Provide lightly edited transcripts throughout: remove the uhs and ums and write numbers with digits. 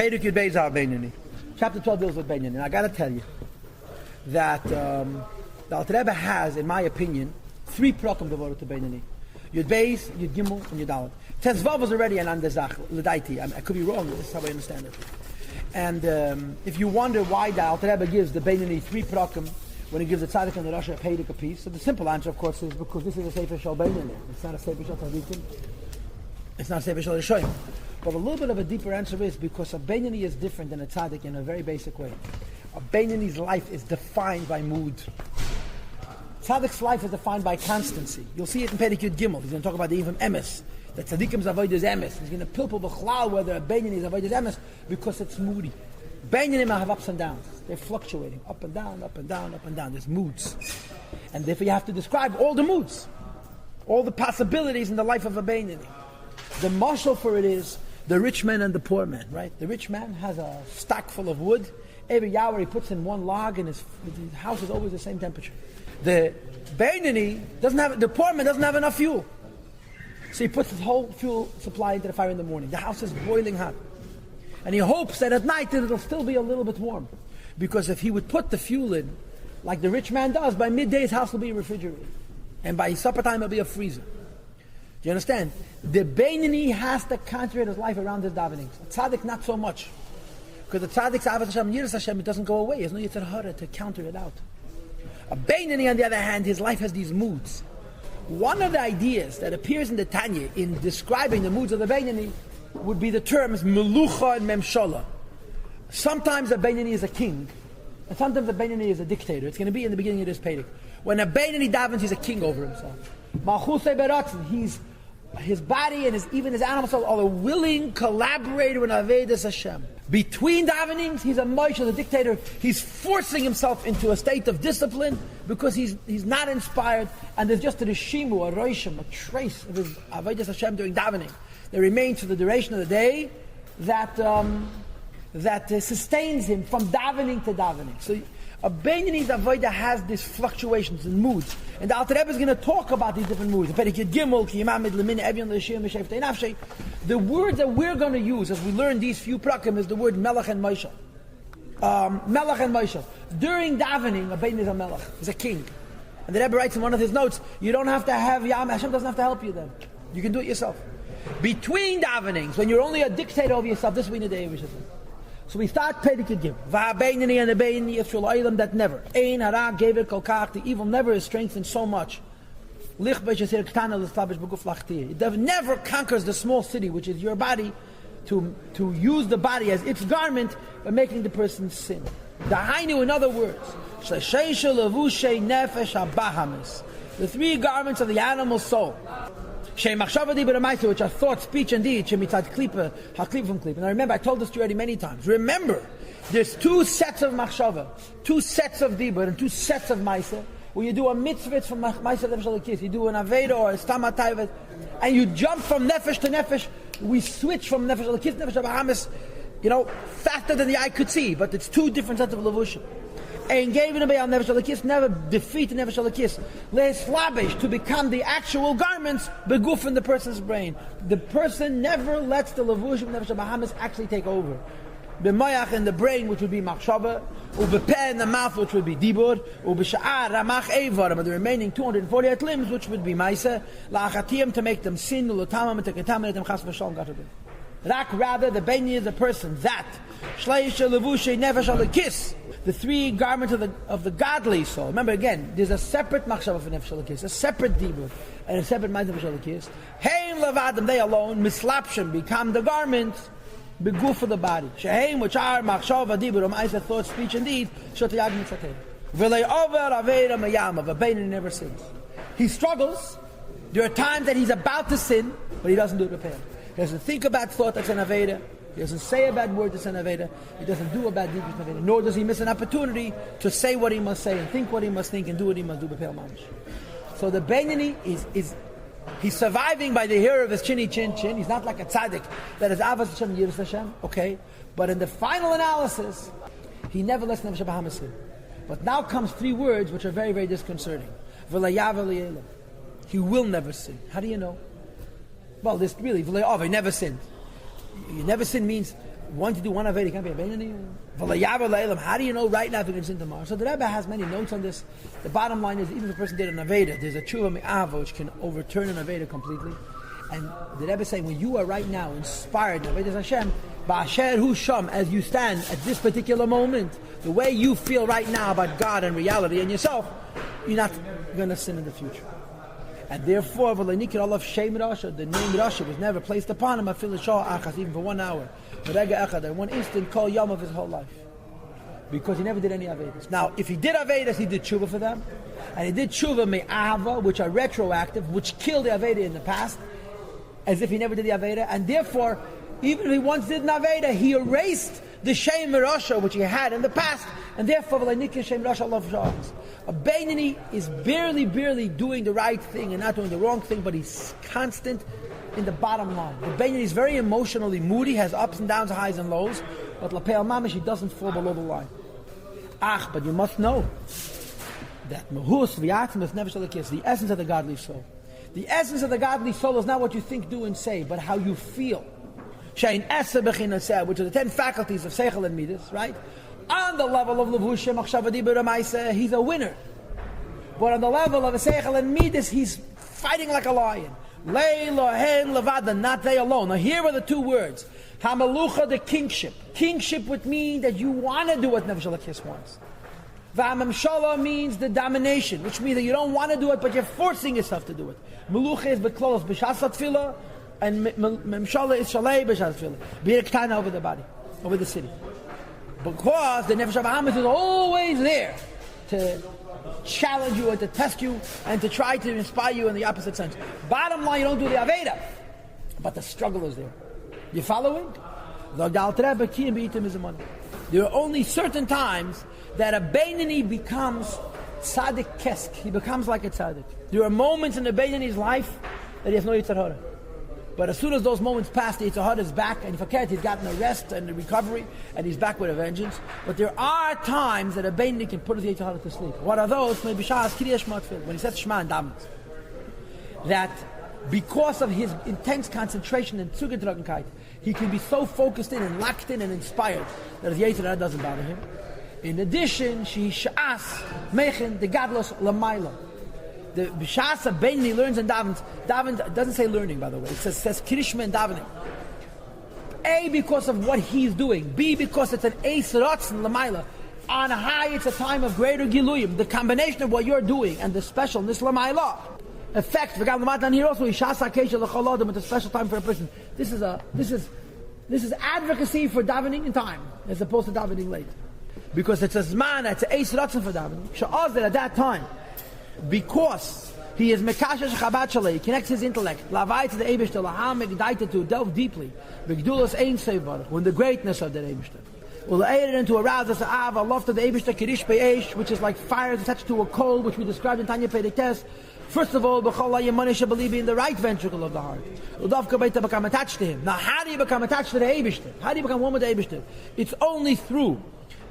Perek Yud Beis Beinani. Chapter 12 deals with Beinani. And I got to tell you that the Alter Rebbe has, in my opinion, 3 prakim devoted to Beinani. Yud Beis, Yud Gimel, and Yud Aleph. Tezvav was already an andezach, l'daiti. I could be wrong, this is how I understand it. And if you wonder why the Alter Rebbe gives the Beinani 3 prakim when he gives the tzaddik and the rasha a perek a piece, so the simple answer, of course, is because this is a sefer shel Beinani. It's not a sefer shel tzaddikim. It's not a sefer shel rishoyim. But a little bit of a deeper answer is because a Beinani is different than a tzaddik in a very basic way. A Beinani's life is defined by mood. Tzaddik's life is defined by constancy. You'll see it in Perek Yud Gimel. He's going to talk about the even emes. That tzaddikim's avoid is emes. He's going to pilpul b'chlal whether a Beinani's avoid is emes because it's moody. Beinanim have ups and downs. They're fluctuating. Up and down, up and down, up and down. There's moods. And therefore you have to describe all the moods. All the possibilities in the life of a Beinani. The mashal for it is the rich man and the poor man, right? The rich man has a stock full of wood. Every hour he puts in one log and his house is always the same temperature. The Beinani the poor man doesn't have enough fuel. So he puts his whole fuel supply into the fire in the morning. The house is boiling hot. And he hopes that at night it'll still be a little bit warm. Because if he would put the fuel in, like the rich man does, by midday his house will be refrigerated. And by supper time it'll be a freezer. Do you understand? The Beinani has to concentrate his life around his davenings. A tzaddik not so much. Because the tzaddik's Avos Hashem, Yiras Hashem, it doesn't go away. There's no Yitzhar Hara to counter it out. A Beinani, on the other hand, his life has these moods. One of the ideas that appears in the Tanya in describing the moods of the Beinani would be the terms Melucha and Memshala. Sometimes a Beinani is a king, and sometimes a Beinani is a dictator. It's going to be in the beginning of this Perek. When a Beinani davens, he's a king over himself. Malchusei Beratzin, his body and even his animal soul are a willing collaborator in Avedas Hashem. Between davenings, he's a Moshe, the dictator. He's forcing himself into a state of discipline because he's not inspired, and there's just a Rishimu, a Roshim, a trace of his Avedas Hashem during davening that remains for the duration of the day that sustains him from davening to davening. So a Beinani's avodah has these fluctuations and moods, and the Alter Rebbe is going to talk about these different moods. The words that we're going to use as we learn these few prakim is the word melech and moshel. Melech and moshel. During davening, a Beinani is a melech, is a king, and the Rebbe writes in one of his notes, you don't have to have Yam. Hashem doesn't have to help you then. You can do it yourself. Between davenings, when you're only a dictator over yourself, this is when the day is. So we start Perek Yud Gimel. Va'abeinani and the Beinani Yisrael Olam that never. Ein hara gever kol kach. The evil never is strengthened so much. Lich b'sheser ktana l'slabish b'guf lachtir. It never conquers the small city, which is your body, to use the body as its garment by making the person sin. The hainu, in other words, shleisha levushei nefesh habahamis. The 3 garments of the animal soul. Which are thought, speech, and deed. And I remember, I told this to you already many times. Remember, there's 2 sets of machshava, 2 sets of dibur, and 2 sets of maisa. Where you do a mitzvah from maisa nefesh alakis, you do an aveda or a stamatayvet, and you jump from nefesh to nefesh. We switch from nefesh alakis, nefesh abahamis, faster than the eye could see. But it's 2 different sets of levushim. And gave it on nefesh alakis, never defeat the nefesh alakis. Le'eslabish, to become the actual garments, beguf in the person's brain. The person never lets the levushim nefesh abahamis actually take over. B'mayach in the brain, which would be machshava, u'b'peh in the mouth, which would be dibur, u'b'sha'ar ramach eivar, but the remaining 248 limbs, which would be maisa, la'achatiyam, to make them sin, u'lotamam, and to contaminate them, chas v'shalom, gatabim. Rather, the Beinani is a person that shleisha levushay nefesh alakis, the 3 garments of the godly soul. Remember again, there's a separate machshava for nefesh alakis, a separate dibur, and a separate mind nefesh alakis. Heim levadim, they alone, mislapshim, become the garments, beguf for the body. Sheheim, which are machshava dibur, ma'isa, thought, speech, and deed, shotayag mitzateh. V'lei over avera mayamav, a Beinani never sins. He struggles. There are times that he's about to sin, but he doesn't do it with pain. He doesn't think a bad thought, that's an Aveda. He doesn't say a bad word, that's an Aveda. He doesn't do a bad deed, that's an Aveda. Nor does he miss an opportunity to say what he must say and think what he must think and do what he must do. So the Beinani he's surviving by the hair of his chinny chin chin. He's not like a tzaddik that is Avos Hashem, Yiras Hashem. Okay? But in the final analysis, he never lets Nefesh Bahamas sin. But now comes 3 words which are very, very disconcerting. V'layav v'liyelem. He will never sin. How do you know? Well, this really, he never sinned. You never sin means once you do one Aveda, you can't be a Beinani? How do you know right now if you're going to sin tomorrow? So the Rebbe has many notes on this. The bottom line is, even if a person did an Aveda, there's a Tshuva Me'ava which can overturn an Aveda completely. And the Rebbe is saying, when you are right now inspired in Avedas Hashem, Ba'asher hu sham, as you stand at this particular moment, the way you feel right now about God and reality and yourself, you're not going to sin in the future. And therefore, the name Rasha was never placed upon him, even for 1 hour. In one instant, call Yom of his whole life. Because he never did any Avedas. Now, if he did Avedas, he did Tshuva for them. And he did Tshuva Me'ava, which are retroactive, which killed the Aveda in the past, as if he never did the Aveda. And therefore, even if he once did an Aveda, he erased the Shem Rasha, which he had in the past. And therefore, Shem Rasha love Shabbos. A Beinani is barely doing the right thing and not doing the wrong thing, but he's constant in the bottom line. The Beinani is very emotionally moody, has ups and downs, highs and lows, but Lapei Mamish, he doesn't fall below the line. But you must know that Mahus V'yatzim never shall kiss, the essence of the godly soul. The essence of the godly soul is not what you think, do, and say, but how you feel. Shein Esa B'chinaseh, which are the 10 faculties of Seichel and Midas, right? On the level of Levushim, Achshav Dibur Amaisa, he's a winner. But on the level of Seichel and Midas, he's fighting like a lion. Leila, Hen, Levada, not they alone. Now here are the 2 words. Hamalucha, the kingship. Kingship would mean that you want to do what Nefesh Elokis wants. V'amamshala means the domination, which means that you don't want to do it, but you're forcing yourself to do it. Melucha is beklolos b'shasat tefillah, and memshala is shalei b'shasat tefillah. B'irktana over the body, over the city. Because the Nefesh HaBahamis is always there to challenge you and to test you and to try to inspire you in the opposite sense. Bottom line, you don't do the Aveda, but the struggle is there. You following? There are only certain times that a Beinani becomes tzaddik kesk. He becomes like a tzaddik. There are moments in the Beinani's life that he has no Yetzer Hara. But as soon as those moments pass, the Yetzer Hara is back, and if he's gotten a rest and a recovery, and he's back with a vengeance. But there are times that a Beinani can put his Yetzer Hara to sleep. What are those? Maybe Shah's Kriya Shema Tefillah, when he says Shema and Damas. That because of his intense concentration and Zugedragenkeit, he can be so focused in and locked in and inspired that his Yetzer Hara doesn't bother him. In addition, she sha'as mechen the gadlos lamaila. The b'sha'as Beinani learns and davens. Daven doesn't say learning, by the way. It says kirishma and davening. A, because of what he's doing. B, because it's an eis rotzen lamaila. On high, it's a time of greater giluyim. The combination of what you're doing and the specialness lamaila affects the gadol here also. Ishas hakesha l'chol adam. It's a special time for a person. This is advocacy for davening in time as opposed to davening late. Because it's a zman, it's a eis ratzon for davening. Sha'azir at that time, because he is mekasher shechabat shalei, he connects his intellect, lavai to the Eibishter, laham igdaita to delve deeply, v'gdulas ein sevar, when the greatness of the Eibishter. Will aid it to arouse us a love to the Eibishter kirish be'esh, which is like fire attached to a coal, which we described in Tanya Teves. First of all, b'chol ha'yemani shebelieve in the right ventricle of the heart. Udavka beita become attached to him. Now, how do you become attached to the Eibishter? How do you become one with the Eibishter? It's only through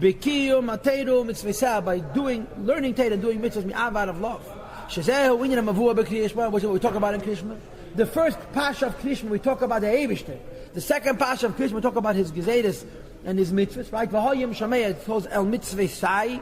Bekiyum, Ateiru, Mitzvah, by learning Torah and doing mitzvahs, out of love. Shezehu, Winyan, Mavua, Bekriyashma, which is what we talk about in Krishma. The first Pasha of Krishma, we talk about the Eibishter. The second Pasha of Krishma, we talk about his Gezedes and his mitzvahs, right? V'hoyim Shameya, it calls El Mitzvah Sai.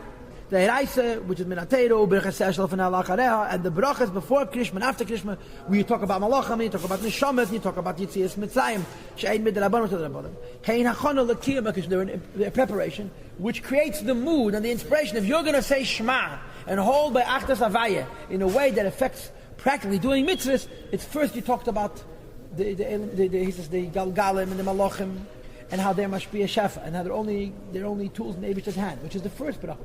The Heraisa, which is Minateiru, Berchaseh Shalfan Al-Achareha, and the Brachas before Krishma and after Krishma, we talk about Malachim, we talk about Neshamet, we talk about Yitzias Mitzrayim, She'ein Midrabanon to the Rabbanim. Hein Hachana L'Kiyam, because they're in preparation, which creates the mood and the inspiration. If you're going to say Shema and hold by Achtas Avaya in a way that affects practically doing mitzvahs, it's first you talked about the Galgalim and the Malachim, and how they're Mashpia Shefa, and how they're only tools in the Eibishter's hand, which is the first Baruch.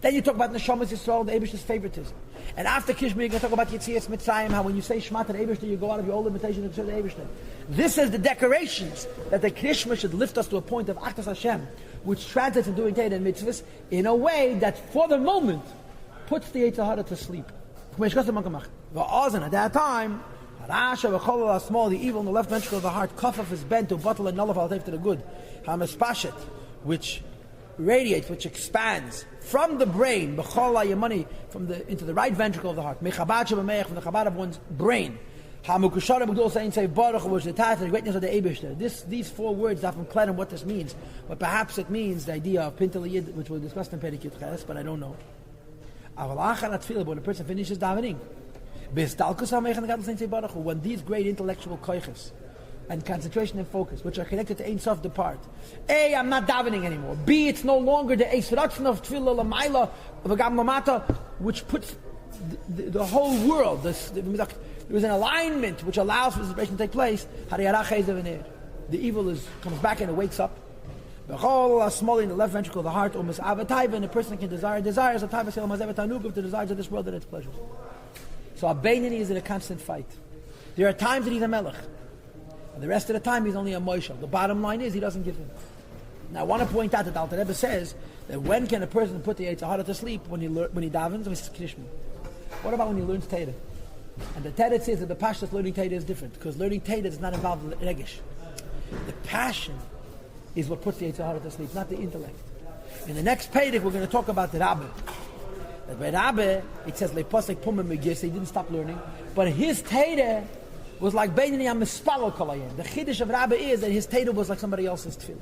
Then you talk about Neshamas Yisrael, the Eibishter's favoritism. And after Krishma, you're going to talk about Yitzias Mitzrayim, how when you say Shema to the Eibishter, you go out of your old limitation and serve the Eibishter. This is the decorations that the Krishma should lift us to a point of Achtas Hashem, which translates in doing Torah and mitzvahs in a way that, for the moment, puts the Yetzer Hara to sleep. At that time, small, the evil in the left ventricle of the heart, kafaf is bent to bottle and nullify to the good. Hamaspashet, which radiates, which expands from the brain, b'chol ha'yemani, into the right ventricle of the heart. Mechabad shebemeich, from the chabad of one's brain. Hamukusharim Gdul saying say Baruch was the Tata, the greatness of the Eibishter. These 4 words, Dafim Kledim, what this means. But perhaps it means the idea of Pintel Yid, which we'll discuss in Perikut Ches, but I don't know. When a person finishes davening, when these great intellectual koiches and concentration and focus, which are connected to Ein Sof, depart. A, I'm not davening anymore. B, it's no longer the Eisratzen of Tfilah Lamaila of Agam Lamata, which puts the whole world. There is an alignment which allows for this separation to take place. The evil comes back and it wakes up. The whole small in the left ventricle of the heart, and a person can desires a the desires of this world and its pleasures. So a Beinani is in a constant fight. There are times that he's a melech, and the rest of the time he's only a moishel. The bottom line is he doesn't give in. Now I want to point out that Alter Rebbe says that when can a person put the Yetzer Hara to sleep? When he davens, or he says Krishma. What about when he learns Teda? And the Teda says that the Pashtas learning Teda is different, because learning Teda is not involved in Regish. The passion is what puts the Yetzer Hara to sleep, not the intellect. In the next page, we're going to talk about the Rabbe. That by Rabbe, it says Leposek Pumim Megis, he didn't stop learning, but his Teda was like Beinani Amispalo Kolayim. The Chiddush of Rabbe is that his Teda was like somebody else's Tefillah.